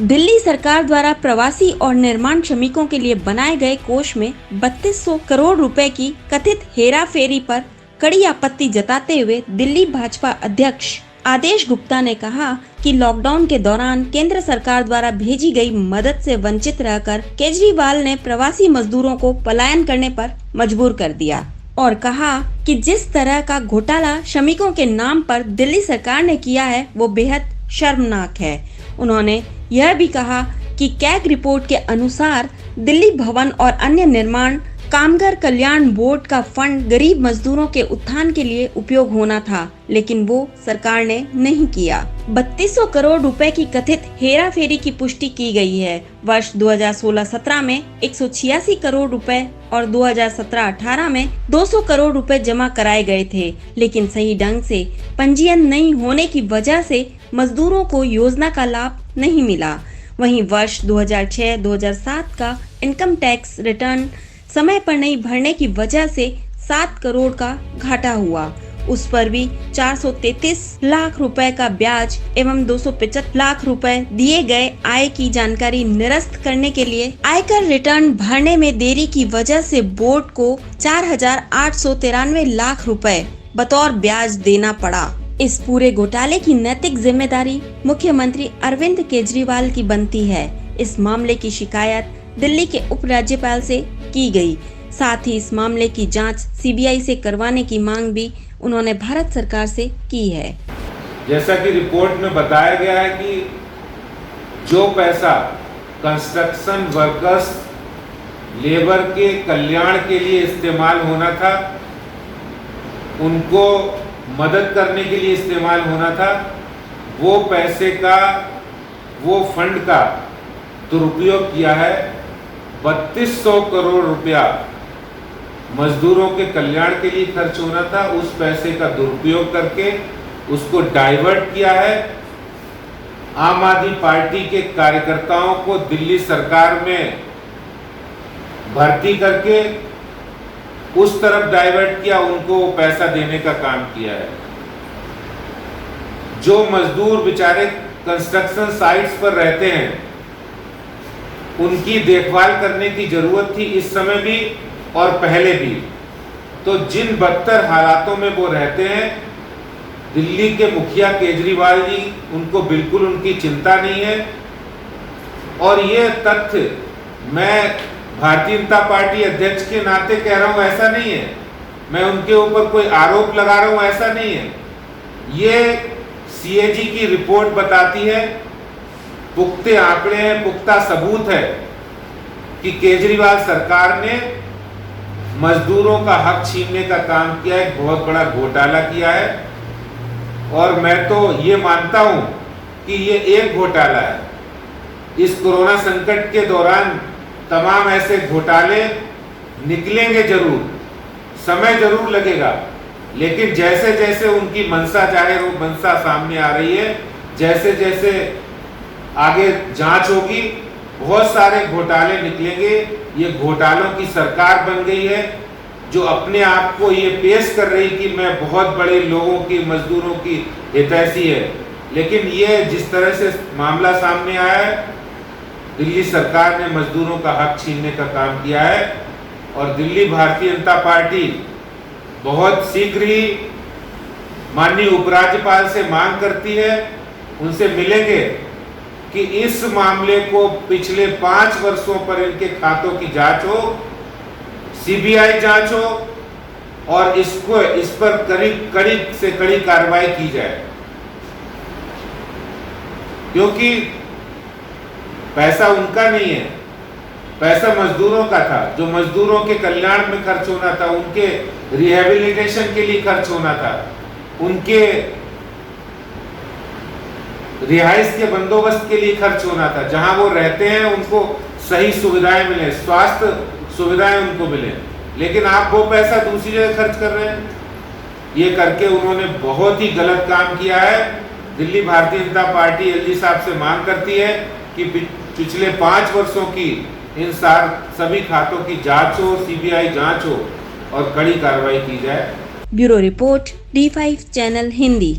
दिल्ली सरकार द्वारा प्रवासी और निर्माण श्रमिकों के लिए बनाए गए कोष में 3200 करोड़ रुपए की कथित हेराफेरी पर कड़ी आपत्ति जताते हुए दिल्ली भाजपा अध्यक्ष आदेश गुप्ता ने कहा कि लॉकडाउन के दौरान केंद्र सरकार द्वारा भेजी गई मदद से वंचित रहकर केजरीवाल ने प्रवासी मजदूरों को पलायन करने पर मजबूर कर दिया और कहा कि जिस तरह का घोटाला श्रमिकों के नाम पर दिल्ली सरकार ने किया है वो बेहद शर्मनाक है। उन्होंने यह भी कहा कि कैग रिपोर्ट के अनुसार दिल्ली भवन और अन्य निर्माण कामगार कल्याण बोर्ड का फंड गरीब मजदूरों के उत्थान के लिए उपयोग होना था, लेकिन वो सरकार ने नहीं किया। 3200 करोड़ रुपए की कथित हेराफेरी की पुष्टि की गई है। वर्ष 2016-17 में 186 करोड़ रुपए और 2017-18 में 200 करोड़ रुपए जमा कराए गए थे, लेकिन सही ढंग से पंजीयन नहीं होने की वजह से मजदूरों को योजना का लाभ नहीं मिला। वहीं वर्ष 2006-2007 का इनकम टैक्स रिटर्न समय पर नहीं भरने की वजह से 7 करोड़ का घाटा हुआ। उस पर भी 433 लाख रुपए का ब्याज एवं 275 लाख रुपए दिए गए। आय की जानकारी निरस्त करने के लिए आयकर रिटर्न भरने में देरी की वजह से बोर्ड को 4,893 लाख रुपए बतौर ब्याज देना पड़ा। इस पूरे घोटाले की नैतिक जिम्मेदारी मुख्यमंत्री अरविंद केजरीवाल की बनती है। इस मामले की शिकायत दिल्ली के उपराज्यपाल से की गई। साथ ही इस मामले की जांच सीबीआई से करवाने की मांग भी उन्होंने भारत सरकार से की है। जैसा कि रिपोर्ट में बताया गया है कि जो पैसा कंस्ट्रक्शन वर्कर्स लेबर के कल्याण के लिए इस्तेमाल होना था, उनको मदद करने के लिए इस्तेमाल होना था, वो पैसे का, वो फंड का दुरुपयोग किया है। 3200 करोड़ रुपया मजदूरों के कल्याण के लिए खर्च होना था, उस पैसे का दुरुपयोग करके उसको डाइवर्ट किया है। आम आदमी पार्टी के कार्यकर्ताओं को दिल्ली सरकार में भर्ती करके उस तरफ डाइवर्ट किया, उनको पैसा देने का काम किया है। जो मजदूर बेचारे कंस्ट्रक्शन साइट्स पर रहते हैं, उनकी देखभाल करने की जरूरत थी इस समय भी और पहले भी। तो जिन बदतर हालातों में वो रहते हैं, दिल्ली के मुखिया केजरीवाल जी, उनको बिल्कुल उनकी चिंता नहीं है। और ये तथ्य मैं भारतीय जनता पार्टी अध्यक्ष के नाते कह रहा हूं, ऐसा नहीं है मैं उनके ऊपर कोई आरोप लगा रहा हूं, ऐसा नहीं है। ये सीएजी की रिपोर्ट बताती है, पुख्ते आंकड़े हैं, पुख्ता सबूत है कि केजरीवाल सरकार ने मजदूरों का हक छीनने का काम किया है, एक बहुत बड़ा घोटाला किया है। और मैं तो ये मानता हूं कि ये एक घोटाला है। इस कोरोना संकट के दौरान तमाम ऐसे घोटाले निकलेंगे जरूर, समय जरूर लगेगा, लेकिन जैसे जैसे उनकी मंशा जाहिर हो, मंशा सामने आ रही है, जैसे जैसे आगे जांच होगी, बहुत सारे घोटाले निकलेंगे। ये घोटालों की सरकार बन गई है, जो अपने आप को ये पेश कर रही कि मैं बहुत बड़े लोगों की, मजदूरों की हितैषी है। लेकिन ये जिस तरह से मामला सामने आया है, दिल्ली सरकार ने मजदूरों का हक छीनने का काम किया है। और दिल्ली भारतीय जनता पार्टी बहुत शीघ्र ही माननीय उपराज्यपाल से मांग करती है, उनसे मिलेंगे कि इस मामले को पिछले 5 वर्षों पर इनके खातों की जांच हो, सीबीआई जांच हो और इस पर कड़ी से कड़ी कार्रवाई की जाए। क्योंकि पैसा उनका नहीं है, पैसा मजदूरों का था, जो मजदूरों के कल्याण में खर्च होना था, उनके रिहेबिलिटेशन के लिए खर्च होना था, उनके रिहाइश के बंदोबस्त के लिए खर्च होना था, जहां वो रहते हैं उनको सही सुविधाएं मिले, स्वास्थ्य सुविधाएं उनको मिले। लेकिन आप वो पैसा दूसरी जगह खर्च कर रहे हैं। ये करके उन्होंने बहुत ही गलत काम किया है। दिल्ली भारतीय जनता पार्टी एलजी साहब से मांग करती है कि पिछले 5 वर्षों की इन सभी खातों की जांच हो, सीबीआई जांच हो और कड़ी कार्रवाई की जाए। Bureau report D5 channel Hindi.